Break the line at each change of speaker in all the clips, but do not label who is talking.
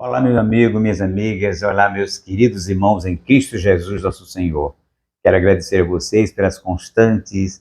Olá, meu amigo, minhas amigas, olá, meus queridos irmãos em Cristo Jesus, nosso Senhor. Quero agradecer a vocês pelos constantes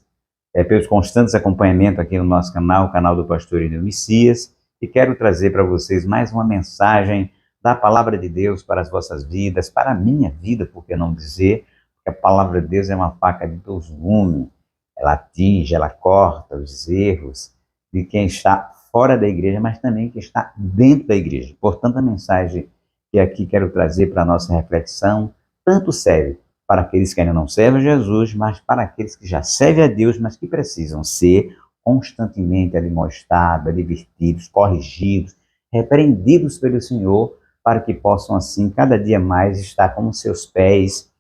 acompanhamentos aqui no nosso canal, o canal do Pastor Ineu Messias, e quero trazer para vocês mais uma mensagem da Palavra de Deus para as vossas vidas, para a minha vida, por que não dizer, porque a Palavra de Deus é uma faca de dois gumes, ela atinge, ela corta os erros de quem está fora da igreja, mas também que está dentro da igreja. Portanto, a mensagem que aqui quero trazer para a nossa reflexão, tanto serve para aqueles que ainda não servem a Jesus, mas para aqueles que já servem a Deus, mas que precisam ser constantemente admoestados, advertidos, corrigidos, repreendidos pelo Senhor, para que possam assim cada dia mais estar com seus pés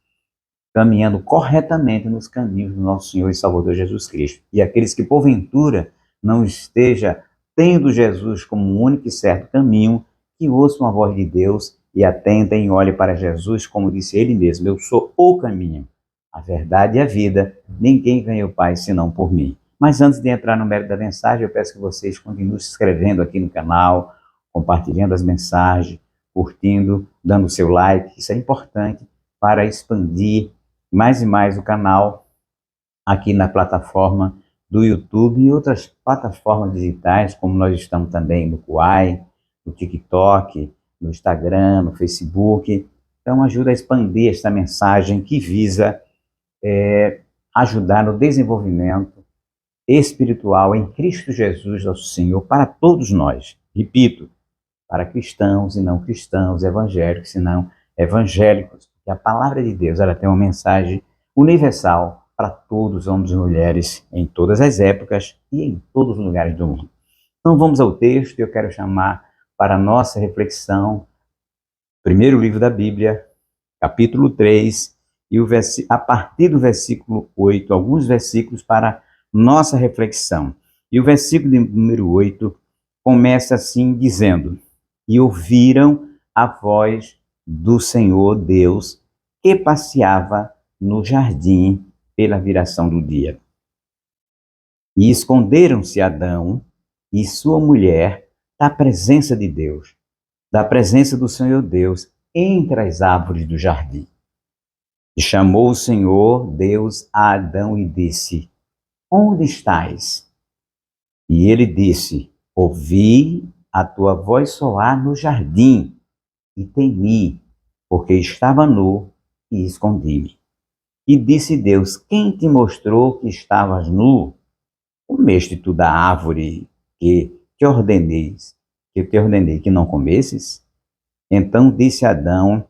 caminhando corretamente nos caminhos do nosso Senhor e Salvador Jesus Cristo. E aqueles que porventura não esteja tendo Jesus como um único e certo caminho, que ouçam a voz de Deus e atentem e olhem para Jesus, como disse ele mesmo: eu sou o caminho, a verdade e a vida, ninguém vem ao Pai senão por mim. Mas antes de entrar no mérito da mensagem, eu peço que vocês continuem se inscrevendo aqui no canal, compartilhando as mensagens, curtindo, dando o seu like, isso é importante para expandir mais e mais o canal aqui na plataforma do YouTube e outras plataformas digitais, como nós estamos também no Kuai, no TikTok, no Instagram, no Facebook. Então ajuda a expandir esta mensagem que visa ajudar no desenvolvimento espiritual em Cristo Jesus, nosso Senhor, para todos nós. Repito, para cristãos e não cristãos, evangélicos e não evangélicos, porque a palavra de Deus ela tem uma mensagem universal para todos, homens e mulheres, em todas as épocas e em todos os lugares do mundo. Então vamos ao texto, eu quero chamar para a nossa reflexão, primeiro livro da Bíblia, capítulo 3, e a partir do versículo 8, alguns versículos para nossa reflexão. E o versículo número 8 começa assim dizendo: e ouviram a voz do Senhor Deus que passeava no jardim pela viração do dia. E esconderam-se Adão e sua mulher da presença de Deus, da presença do Senhor Deus, entre as árvores do jardim. E chamou o Senhor Deus a Adão e disse: onde estás? E ele disse: ouvi a tua voz soar no jardim, e temi, porque estava nu e escondi-me. E disse Deus: quem te mostrou que estavas nu? Comeste tu da árvore que te ordenei que não comesses? Então disse Adão,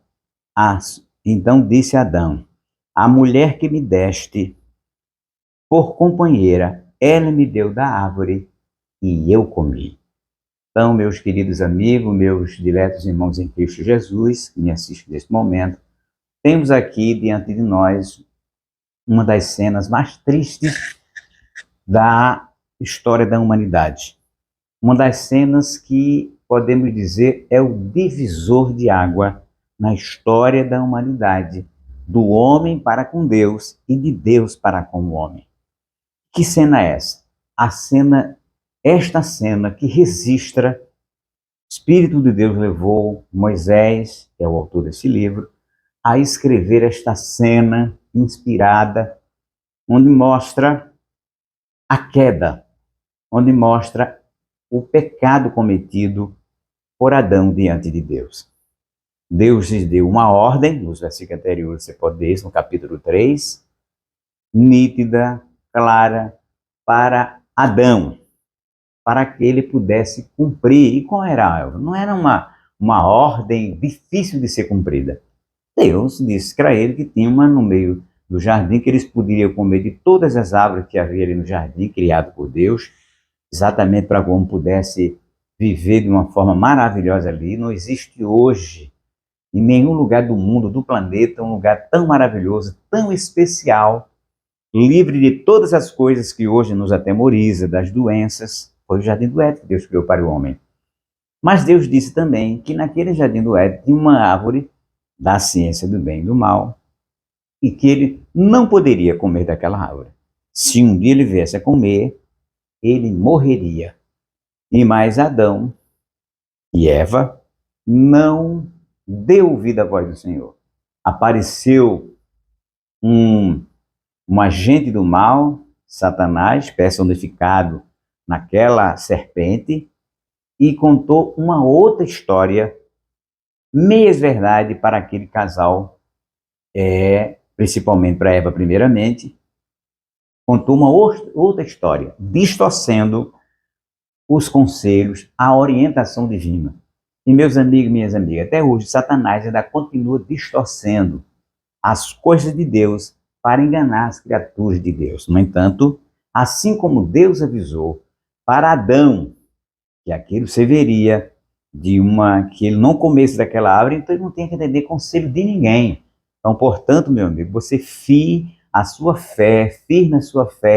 a mulher que me deste por companheira, ela me deu da árvore e eu comi. Então, meus queridos amigos, meus diletos irmãos em Cristo Jesus, que me assistem neste momento, temos aqui diante de nós uma das cenas mais tristes da história da humanidade. Uma das cenas que, podemos dizer, é o divisor de água na história da humanidade, do homem para com Deus e de Deus para com o homem. Que cena é essa? Esta cena que registra, o Espírito de Deus levou Moisés, que é o autor desse livro, a escrever esta cena inspirada, onde mostra a queda, onde mostra o pecado cometido por Adão diante de Deus. Deus lhes deu uma ordem, nos versículos anteriores você pode ver isso, no capítulo 3, nítida, clara, para Adão, para que ele pudesse cumprir. E qual era? Não era uma ordem difícil de ser cumprida. Deus disse para ele que tinha uma no meio do jardim, que eles poderiam comer de todas as árvores que havia ali no jardim, criado por Deus, exatamente para que o homem pudesse viver de uma forma maravilhosa ali. Não existe hoje, em nenhum lugar do mundo, do planeta, um lugar tão maravilhoso, tão especial, livre de todas as coisas que hoje nos atemoriza, das doenças. Foi o jardim do Éden que Deus criou para o homem. Mas Deus disse também que naquele jardim do Éden tinha uma árvore da ciência do bem e do mal, e que ele não poderia comer daquela árvore. Se um dia ele viesse a comer, ele morreria. E mais Adão e Eva não deu ouvido à voz do Senhor. Apareceu um agente do mal, Satanás, personificado naquela serpente, e contou uma outra história, meias verdade para aquele casal, principalmente para Eva primeiramente, contou uma outra história, distorcendo os conselhos, a orientação divina. E meus amigos e minhas amigas, até hoje Satanás ainda continua distorcendo as coisas de Deus para enganar as criaturas de Deus. No entanto, assim como Deus avisou para Adão que aquilo serviria que ele não comesse daquela árvore, então ele não tem que entender conselho de ninguém. Então, portanto, meu amigo, você firme a sua fé,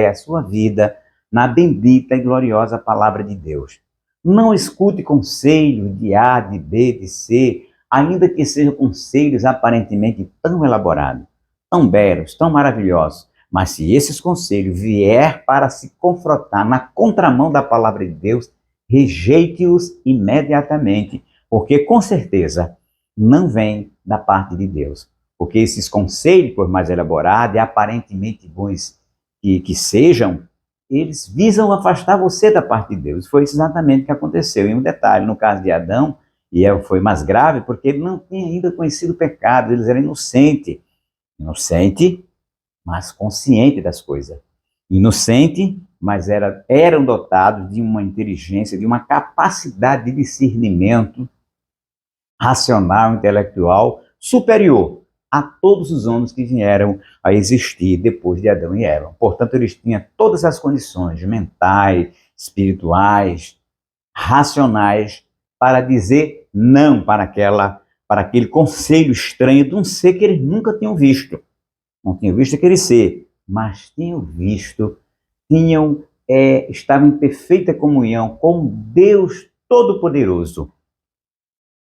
a sua vida na bendita e gloriosa palavra de Deus. Não escute conselhos de A, de B, de C, ainda que sejam conselhos aparentemente tão elaborados, tão belos, tão maravilhosos. Mas se esses conselhos vier para se confrontar na contramão da palavra de Deus, rejeite-os imediatamente, porque com certeza não vem da parte de Deus. Porque esses conselhos, por mais elaborados e aparentemente bons que sejam, eles visam afastar você da parte de Deus. Foi exatamente o que aconteceu. E um detalhe, no caso de Adão, e foi mais grave, porque ele não tinha ainda conhecido o pecado, eles eram inocentes, mas consciente das coisas. Inocente, mas eram dotados de uma inteligência, de uma capacidade de discernimento racional, intelectual, superior a todos os homens que vieram a existir depois de Adão e Eva. Portanto, eles tinham todas as condições mentais, espirituais, racionais, para dizer não para aquele conselho estranho de um ser que eles nunca tinham visto. Não tinham visto aquele ser, mas estavam em perfeita comunhão com Deus Todo-Poderoso.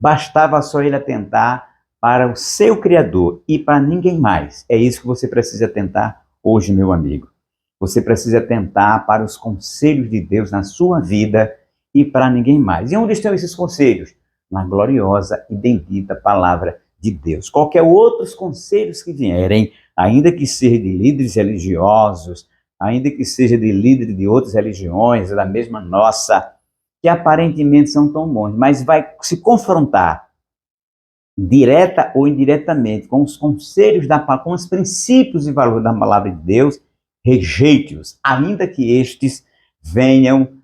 Bastava só ele atentar para o seu Criador e para ninguém mais. É isso que você precisa atentar hoje, meu amigo. Você precisa atentar para os conselhos de Deus na sua vida e para ninguém mais. E onde estão esses conselhos? Na gloriosa e bendita palavra de Deus. Qualquer outros conselhos que vierem, ainda que seja de líderes religiosos, ainda que seja de líderes de outras religiões, da mesma nossa, que aparentemente são tão bons, mas vai se confrontar direta ou indiretamente com os conselhos com os princípios e valores da palavra de Deus, rejeite-os, ainda que estes venham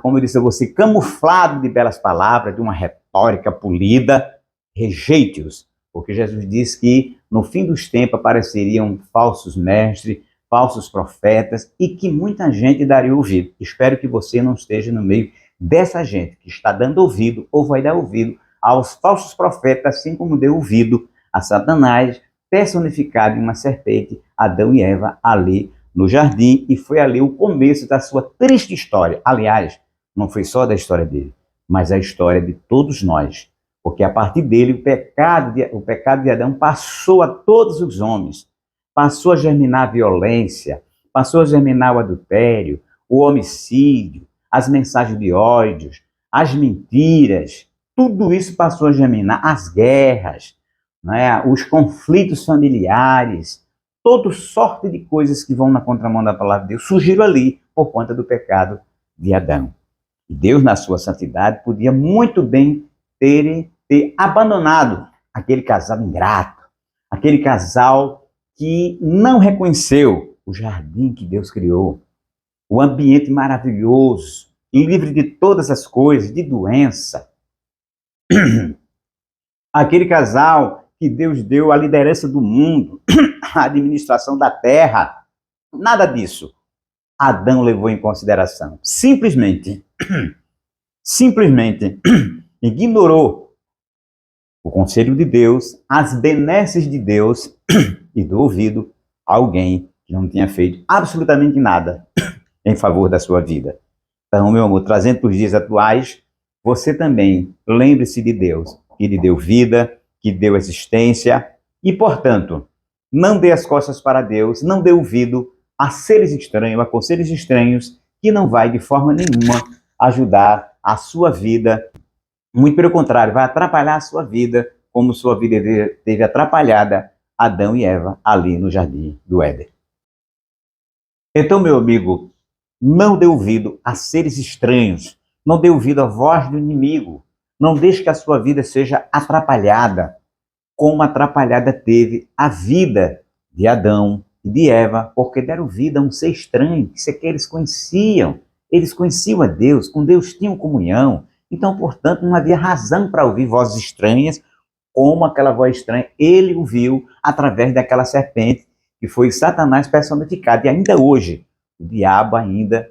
como eu disse a você, camuflado de belas palavras, de uma retórica polida, rejeite-os, porque Jesus disse que no fim dos tempos apareceriam falsos mestres, falsos profetas e que muita gente daria ouvido. Espero que você não esteja no meio dessa gente que está dando ouvido ou vai dar ouvido aos falsos profetas, assim como deu ouvido a Satanás, personificado em uma serpente, Adão e Eva, ali no jardim, e foi ali o começo da sua triste história. Aliás, não foi só da história dele, mas a história de todos nós, porque a partir dele o pecado de Adão passou a todos os homens, passou a germinar a violência, passou a germinar o adultério, o homicídio, as mensagens de ódio, as mentiras, tudo isso passou a germinar, as guerras, né, os conflitos familiares, toda sorte de coisas que vão na contramão da palavra de Deus surgiram ali por conta do pecado de Adão. E Deus, na sua santidade, podia muito bem ter abandonado aquele casal ingrato, aquele casal que não reconheceu o jardim que Deus criou, o ambiente maravilhoso, livre de todas as coisas, de doença. Aquele casal que Deus deu a liderança do mundo, a administração da terra, nada disso Adão levou em consideração. Simplesmente ignorou o conselho de Deus, as benesses de Deus e deu ouvido a alguém que não tinha feito absolutamente nada em favor da sua vida. Então, meu amor, trazendo para os dias atuais, você também lembre-se de Deus, que lhe deu vida, que deu existência, e, portanto, não dê as costas para Deus, não dê ouvido a seres estranhos, a conselhos estranhos, que não vai de forma nenhuma ajudar a sua vida Muito pelo contrário, vai atrapalhar a sua vida, como sua vida teve atrapalhada Adão e Eva ali no jardim do Éden. Então, meu amigo, não dê ouvido a seres estranhos, não dê ouvido à voz do inimigo, não deixe que a sua vida seja atrapalhada, como atrapalhada teve a vida de Adão e de Eva, porque deram vida a um ser estranho, que sequer eles conheciam a Deus, com Deus tinham comunhão, então, portanto, não havia razão para ouvir vozes estranhas, como aquela voz estranha, ele ouviu através daquela serpente, que foi Satanás personificado, e ainda hoje, o diabo ainda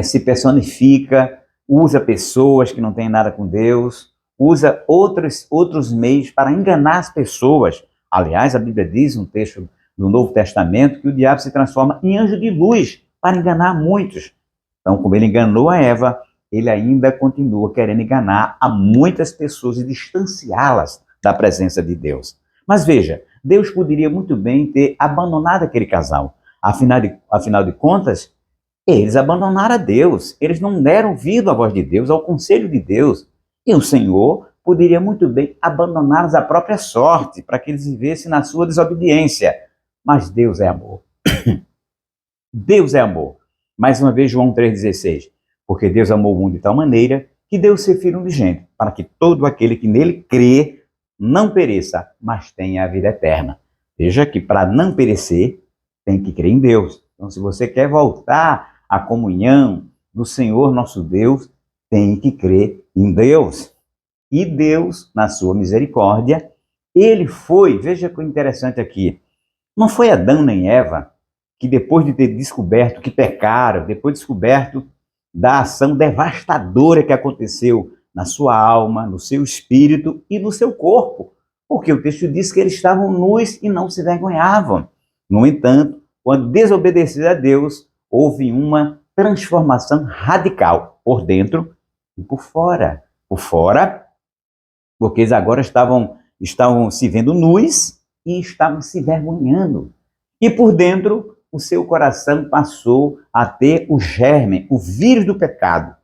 se personifica, usa pessoas que não têm nada com Deus, usa outros meios para enganar as pessoas. Aliás, a Bíblia diz, um texto do Novo Testamento, que o diabo se transforma em anjo de luz para enganar muitos. Então, como ele enganou a Eva, ele ainda continua querendo enganar a muitas pessoas e distanciá-las da presença de Deus. Mas veja, Deus poderia muito bem ter abandonado aquele casal. Afinal de contas, eles abandonaram a Deus, eles não deram ouvido à voz de Deus, ao conselho de Deus. E o Senhor poderia muito bem abandoná-los à própria sorte, para que eles vivessem na sua desobediência. Mas Deus é amor. Deus é amor. Mais uma vez, João 3,16. Porque Deus amou o mundo de tal maneira que deu o seu Filho unigênito, para que todo aquele que nele crê não pereça, mas tenha a vida eterna. Veja que para não perecer, tem que crer em Deus. Então, se você quer voltar à comunhão do Senhor nosso Deus, tem que crer em Deus. E Deus, na sua misericórdia, ele foi, veja que interessante aqui, não foi Adão nem Eva que depois de ter descoberto que pecaram, depois de descoberto da ação devastadora que aconteceu na sua alma, no seu espírito e no seu corpo, porque o texto diz que eles estavam nus e não se vergonhavam. No entanto, quando desobedeceram a Deus, houve uma transformação radical, por dentro e por fora. Por fora, porque eles agora estavam se vendo nus e estavam se vergonhando. E por dentro, o seu coração passou a ter o germe, o vírus do pecado,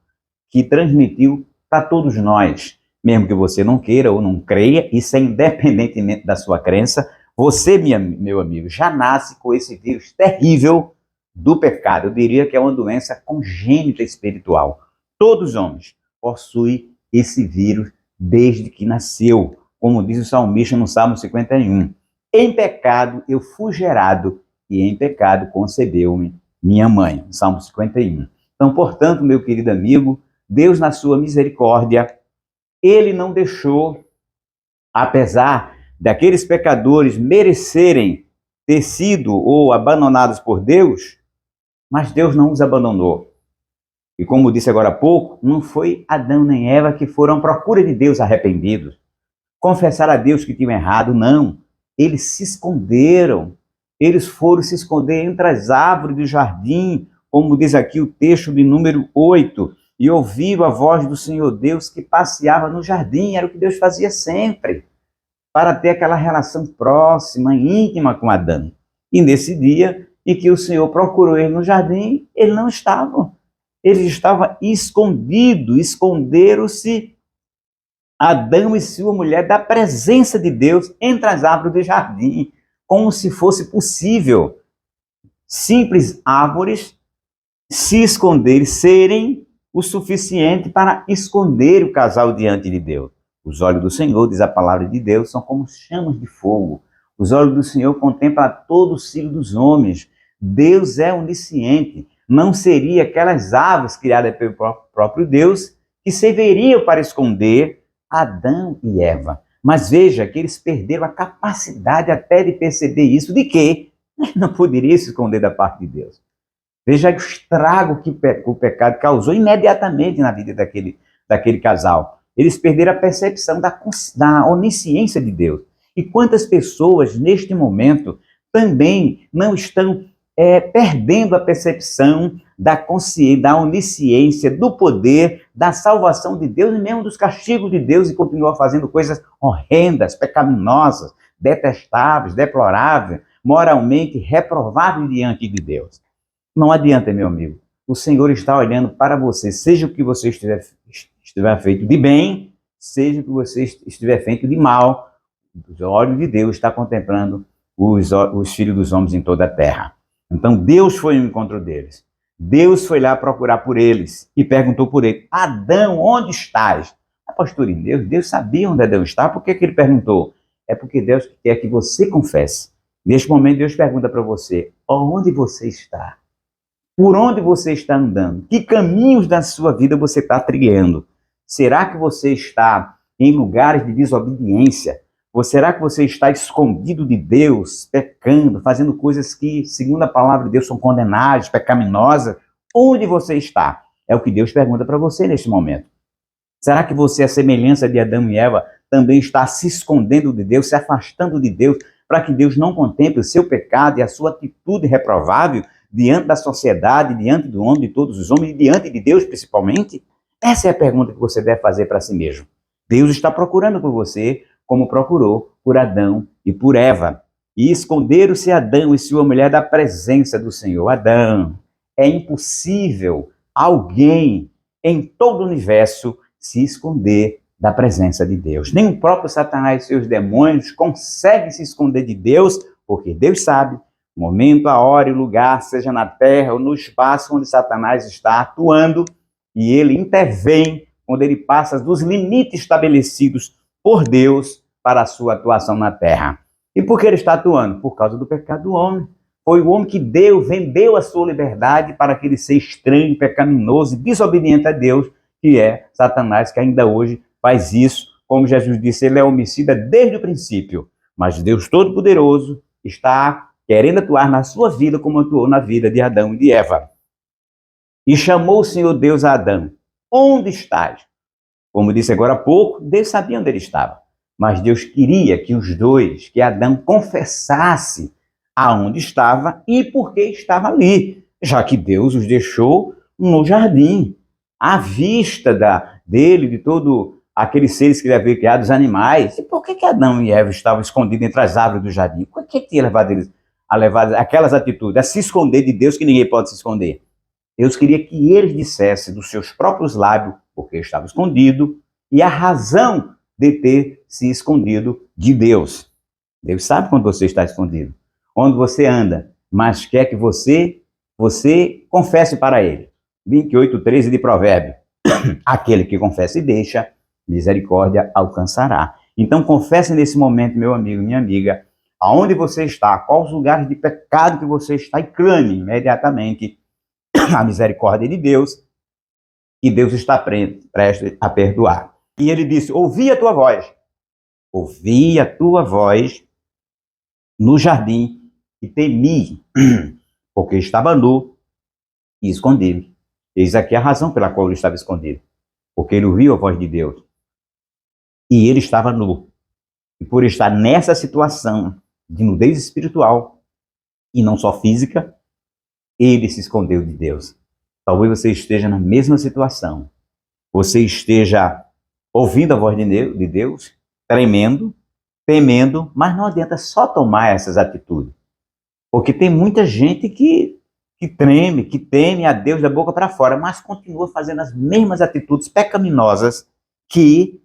que transmitiu para todos nós. Mesmo que você não queira ou não creia, isso é independentemente da sua crença, você, meu amigo, já nasce com esse vírus terrível do pecado. Eu diria que é uma doença congênita espiritual. Todos os homens possuem esse vírus desde que nasceu. Como diz o salmista no Salmo 51. Em pecado eu fui gerado e em pecado concebeu-me minha mãe. Salmo 51. Então, portanto, meu querido amigo, Deus, na sua misericórdia, ele não deixou, apesar daqueles pecadores merecerem ter sido ou abandonados por Deus, mas Deus não os abandonou. E como disse agora há pouco, não foi Adão nem Eva que foram à procura de Deus arrependidos, confessar a Deus que tinham errado, não. Eles se esconderam, eles foram se esconder entre as árvores do jardim, como diz aqui o texto de número 8, e ouviram a voz do Senhor Deus que passeava no jardim, era o que Deus fazia sempre, para ter aquela relação próxima, íntima com Adão. E nesse dia em que o Senhor procurou ele no jardim, ele não estava. Ele estava escondido, esconderam-se Adão e sua mulher da presença de Deus entre as árvores do jardim, como se fosse possível simples árvores se esconderem, serem o suficiente para esconder o casal diante de Deus. Os olhos do Senhor, diz a palavra de Deus, são como chamas de fogo. Os olhos do Senhor contemplam todo o filho dos homens. Deus é onisciente. Não seria aquelas aves criadas pelo próprio Deus que serviriam para esconder Adão e Eva. Mas veja que eles perderam a capacidade até de perceber isso, de que não poderia se esconder da parte de Deus. Veja o estrago que o pecado causou imediatamente na vida daquele casal. Eles perderam a percepção da onisciência de Deus. E quantas pessoas, neste momento, também não estão perdendo a percepção da consciência, da onisciência, do poder, da salvação de Deus e mesmo dos castigos de Deus e continuam fazendo coisas horrendas, pecaminosas, detestáveis, deploráveis, moralmente reprováveis diante de Deus. Não adianta, meu amigo. O Senhor está olhando para você, seja o que você estiver feito de bem seja o que você estiver feito de mal, os olhos de Deus está contemplando os filhos dos homens em toda a terra. Então Deus foi ao encontro deles. Deus foi lá procurar por eles e perguntou por ele: Adão, onde estás? A postura em Deus sabia onde Adão estava. Por que ele perguntou? É porque Deus quer que você confesse. Neste momento Deus pergunta para você: onde você está? Por onde você está andando? Que caminhos da sua vida você está trilhando? Será que você está em lugares de desobediência? Ou será que você está escondido de Deus, pecando, fazendo coisas que, segundo a palavra de Deus, são condenáveis, pecaminosas? Onde você está? É o que Deus pergunta para você neste momento. Será que você, a semelhança de Adão e Eva, também está se escondendo de Deus, se afastando de Deus, para que Deus não contemple o seu pecado e a sua atitude reprovável diante da sociedade, diante do homem, de todos os homens, e diante de Deus principalmente? Essa é a pergunta que você deve fazer para si mesmo. Deus está procurando por você, como procurou por Adão e por Eva. E esconderam-se Adão e sua mulher da presença do Senhor. Adão, é impossível alguém em todo o universo se esconder da presença de Deus. Nem o próprio Satanás e seus demônios conseguem se esconder de Deus, porque Deus sabe o momento, a hora e o lugar, seja na terra ou no espaço onde Satanás está atuando, e ele intervém quando ele passa dos limites estabelecidos por Deus para a sua atuação na terra. E por que ele está atuando? Por causa do pecado do homem. Foi o homem que vendeu a sua liberdade para aquele ser estranho, pecaminoso e desobediente a Deus, que é Satanás, que ainda hoje faz isso. Como Jesus disse, ele é homicida desde o princípio. Mas Deus Todo-Poderoso está querendo atuar na sua vida como atuou na vida de Adão e de Eva. E chamou o Senhor Deus a Adão: onde estás? Como disse agora há pouco, Deus sabia onde ele estava. Mas Deus queria que os dois, que Adão confessasse aonde estava e por que estava ali, já que Deus os deixou no jardim, à vista dele, de todo aqueles seres que ele havia criado, os animais. E por que Adão e Eva estavam escondidos entre as árvores do jardim? Por que tinha levado eles a levar aquelas atitudes, a se esconder de Deus, que ninguém pode se esconder? Deus queria que eles dissessem dos seus próprios lábios porque estava escondido e a razão de ter se escondido de Deus. Deus sabe quando você está escondido, onde você anda, mas quer que você confesse para ele. 28:13 de Provérbio. Aquele que confessa e deixa, misericórdia alcançará. Então confesse nesse momento, meu amigo, minha amiga, aonde você está, quais os lugares de pecado que você está, e clame imediatamente a misericórdia de Deus, e Deus está prestes a perdoar. E ele disse: ouvi a tua voz no jardim e temi, porque estava nu e escondido. Eis aqui a razão pela qual ele estava escondido, porque ele ouviu a voz de Deus e ele estava nu. E por estar nessa situação de nudez espiritual e não só física, ele se escondeu de Deus. Talvez você esteja na mesma situação. Você esteja ouvindo a voz de Deus, tremendo, temendo, mas não adianta só tomar essas atitudes. Porque tem muita gente que treme, que teme a Deus da boca para fora, mas continua fazendo as mesmas atitudes pecaminosas que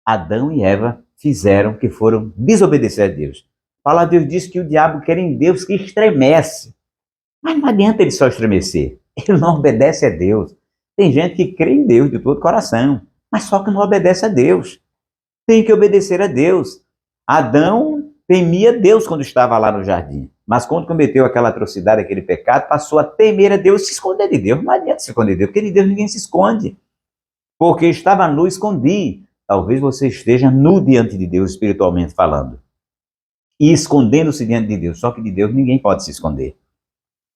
Adão e Eva fizeram, que foram desobedecer a Deus. A palavra de Deus diz que o diabo quer em Deus que estremece. Mas não adianta ele só estremecer. Ele não obedece a Deus. Tem gente que crê em Deus de todo o coração, mas só que não obedece a Deus. Tem que obedecer a Deus. Adão temia Deus quando estava lá no jardim, mas quando cometeu aquela atrocidade, aquele pecado, passou a temer a Deus, se esconder de Deus. Não adianta se esconder de Deus, porque de Deus ninguém se esconde. Porque estava nu, escondi. Talvez você esteja nu diante de Deus, espiritualmente falando, e escondendo-se diante de Deus. Só que de Deus ninguém pode se esconder.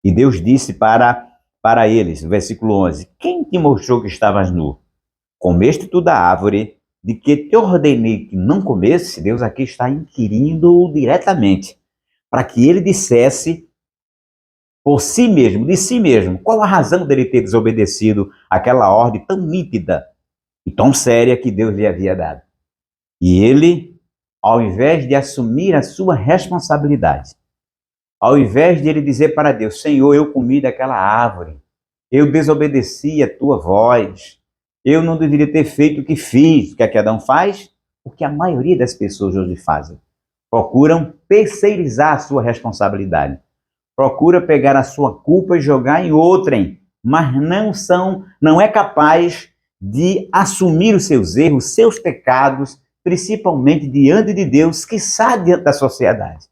E Deus disse para eles, no versículo 11: quem te mostrou que estavas nu? Comeste tu da árvore de que te ordenei que não comesse? Deus aqui está inquirindo diretamente, para que ele dissesse por si mesmo, de si mesmo, qual a razão dele ter desobedecido aquela ordem tão nítida e tão séria que Deus lhe havia dado. E ele, ao invés de assumir a sua responsabilidade, ao invés de ele dizer para Deus: Senhor, eu comi daquela árvore, eu desobedeci a tua voz, eu não deveria ter feito o que fiz. O que é que Adão faz? O que a maioria das pessoas hoje fazem. Procuram terceirizar a sua responsabilidade. Procura pegar a sua culpa e jogar em outrem, mas não é capaz de assumir os seus erros, seus pecados, principalmente diante de Deus, quiçá diante da sociedade.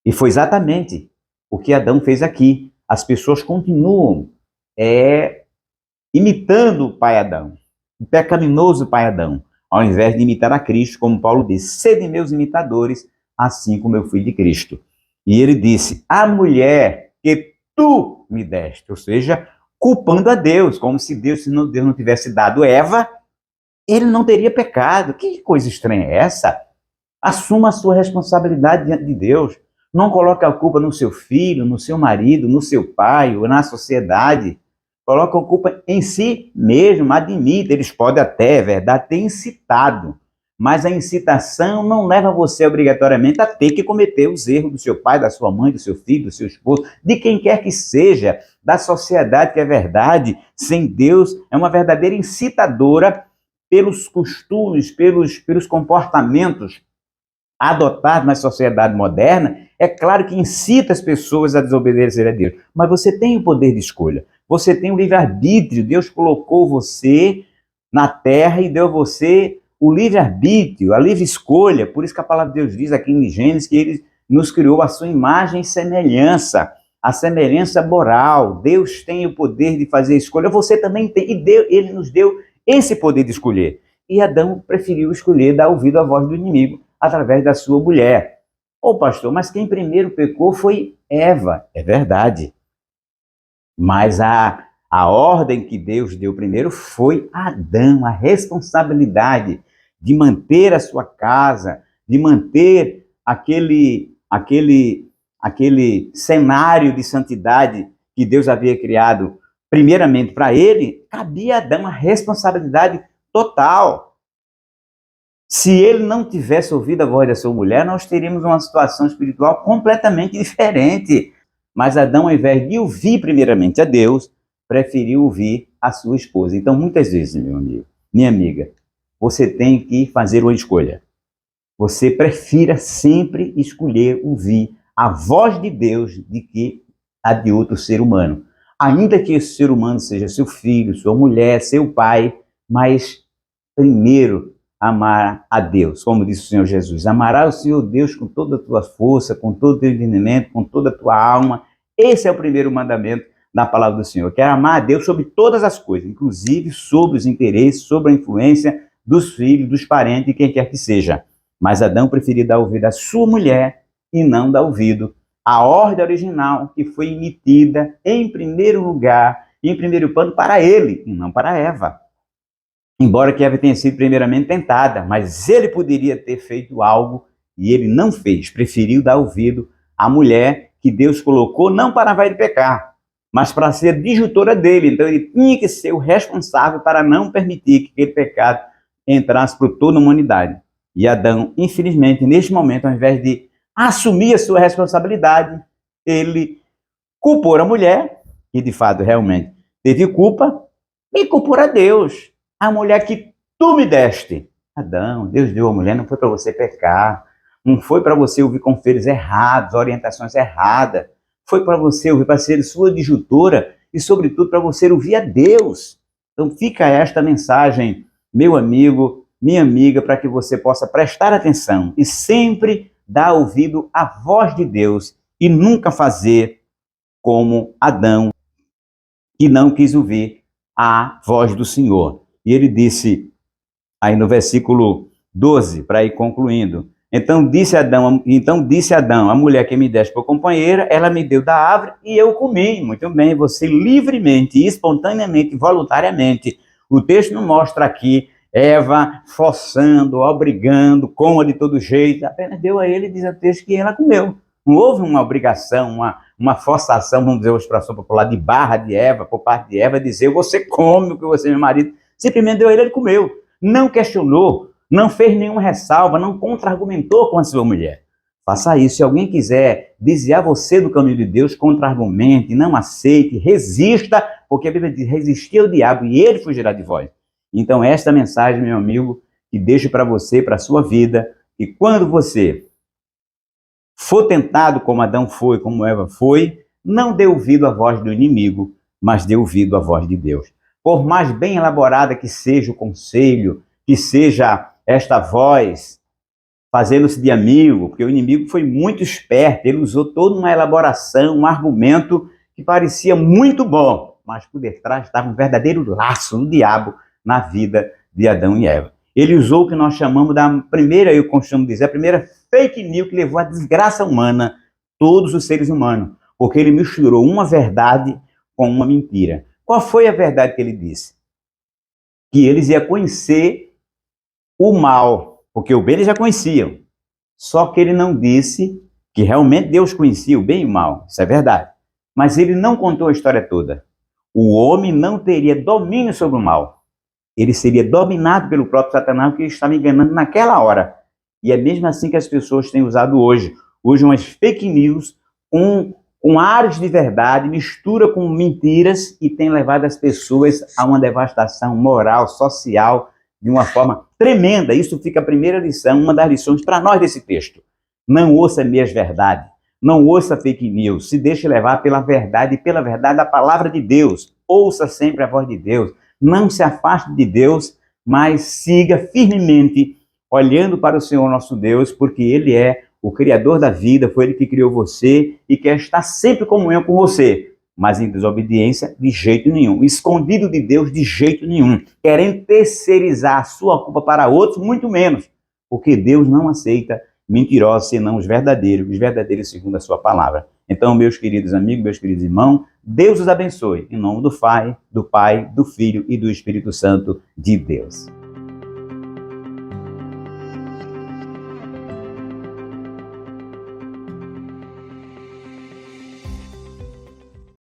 E foi exatamente o que Adão fez aqui. As pessoas continuam imitando o pai Adão, o pecaminoso pai Adão, ao invés de imitar a Cristo, como Paulo disse, sede meus imitadores, assim como eu fui de Cristo. E ele disse, a mulher que tu me deste, ou seja, culpando a Deus, como se Deus não tivesse dado Eva, ele não teria pecado. Que coisa estranha é essa? Assuma a sua responsabilidade diante de Deus. Não coloque a culpa no seu filho, no seu marido, no seu pai ou na sociedade. Coloque a culpa em si mesmo, admita. Eles podem até, é verdade, ter incitado. Mas a incitação não leva você obrigatoriamente a ter que cometer os erros do seu pai, da sua mãe, do seu filho, do seu esposo, de quem quer que seja, da sociedade, que é verdade, sem Deus, é uma verdadeira incitadora pelos costumes, pelos comportamentos adotados na sociedade moderna. É claro que incita as pessoas a desobedecer a Deus, mas você tem o poder de escolha, você tem o livre-arbítrio. Deus colocou você na terra e deu a você o livre-arbítrio, a livre escolha. Por isso que a palavra de Deus diz aqui em Gênesis que ele nos criou a sua imagem e semelhança, a semelhança moral. Deus tem o poder de fazer escolha, você também tem, e ele nos deu esse poder de escolher. E Adão preferiu escolher dar ouvido à voz do inimigo através da sua mulher. Ô pastor, mas quem primeiro pecou foi Eva. É verdade. Mas a ordem que Deus deu primeiro foi Adão, a responsabilidade de manter a sua casa, de manter aquele cenário de santidade que Deus havia criado primeiramente para ele. Cabia a Adão a responsabilidade total. Se ele não tivesse ouvido a voz da sua mulher, nós teríamos uma situação espiritual completamente diferente. Mas Adão, ao invés de ouvir primeiramente a Deus, preferiu ouvir a sua esposa. Então, muitas vezes, meu amigo, minha amiga, você tem que fazer uma escolha. Você prefira sempre escolher ouvir a voz de Deus do que a de outro ser humano. Ainda que esse ser humano seja seu filho, sua mulher, seu pai, mas primeiro amar a Deus, como disse o Senhor Jesus. Amarás o Senhor Deus com toda a tua força, com todo o teu entendimento, com toda a tua alma. Esse é o primeiro mandamento da palavra do Senhor. Quer amar a Deus sobre todas as coisas, inclusive sobre os interesses, sobre a influência dos filhos, dos parentes, quem quer que seja. Mas Adão preferiu dar ouvido à sua mulher e não dar ouvido à ordem original que foi emitida em primeiro lugar, em primeiro plano para ele e não para Eva. Embora que Eva tenha sido primeiramente tentada, mas ele poderia ter feito algo e ele não fez. Preferiu dar ouvido à mulher que Deus colocou não para vai de pecar, mas para ser a disjutora dele. Então ele tinha que ser o responsável para não permitir que aquele pecado entrasse por toda a humanidade. E Adão, infelizmente, neste momento, ao invés de assumir a sua responsabilidade, ele culpou a mulher, que de fato realmente teve culpa, e culpou a Deus. A mulher que tu me deste. Adão, Deus deu a mulher, não foi para você pecar, não foi para você ouvir conselhos errados, orientações erradas, foi para você ouvir, para ser sua disjutora e, sobretudo, para você ouvir a Deus. Então fica esta mensagem, meu amigo, minha amiga, para que você possa prestar atenção e sempre dar ouvido à voz de Deus e nunca fazer como Adão, que não quis ouvir a voz do Senhor. E ele disse, aí no versículo 12, para ir concluindo, então disse Adão, a mulher que me deste por companheira, ela me deu da árvore e eu comi. Muito bem, você livremente, espontaneamente, voluntariamente. O texto não mostra aqui Eva forçando, obrigando, coma de todo jeito, apenas deu a ele, diz o texto, que ela comeu. Não houve uma obrigação, uma forçação, vamos dizer, uma expressão popular, de barra de Eva, por parte de Eva, dizer, você come o que você, meu marido, simplesmente deu a ele comeu. Não questionou, não fez nenhuma ressalva, não contra-argumentou com a sua mulher. Faça isso. Se alguém quiser desviar você do caminho de Deus, contra-argumente, não aceite, resista, porque a Bíblia diz, resistir ao diabo e ele fugirá de vós. Então, esta mensagem, meu amigo, que deixo para você, para a sua vida, que quando você for tentado como Adão foi, como Eva foi, não dê ouvido à voz do inimigo, mas dê ouvido à voz de Deus. Por mais bem elaborada que seja o conselho, que seja esta voz fazendo-se de amigo, porque o inimigo foi muito esperto, ele usou toda uma elaboração, um argumento que parecia muito bom, mas por detrás estava um verdadeiro laço do diabo na vida de Adão e Eva. Ele usou o que nós chamamos da primeira, eu costumo dizer, a primeira fake news que levou à desgraça humana, todos os seres humanos, porque ele misturou uma verdade com uma mentira. Qual foi a verdade que ele disse? Que eles iam conhecer o mal, porque o bem eles já conheciam. Só que ele não disse que realmente Deus conhecia o bem e o mal, isso é verdade. Mas ele não contou a história toda. O homem não teria domínio sobre o mal. Ele seria dominado pelo próprio Satanás, que estava enganando naquela hora. E é mesmo assim que as pessoas têm usado hoje. Hoje umas fake news com ares de verdade, mistura com mentiras e tem levado as pessoas a uma devastação moral, social, de uma forma tremenda. Isso fica a primeira lição, uma das lições para nós desse texto. Não ouça meias verdades, não ouça fake news, se deixe levar pela verdade e pela verdade da palavra de Deus. Ouça sempre a voz de Deus, não se afaste de Deus, mas siga firmemente olhando para o Senhor nosso Deus, porque Ele é o Criador da vida, foi Ele que criou você e quer estar sempre em comunhão com você. Mas em desobediência, de jeito nenhum. Escondido de Deus, de jeito nenhum. Querendo terceirizar a sua culpa para outros, muito menos. Porque Deus não aceita mentirosos, senão os verdadeiros segundo a sua palavra. Então, meus queridos amigos, meus queridos irmãos, Deus os abençoe. Em nome do Pai, do Filho e do Espírito Santo de Deus.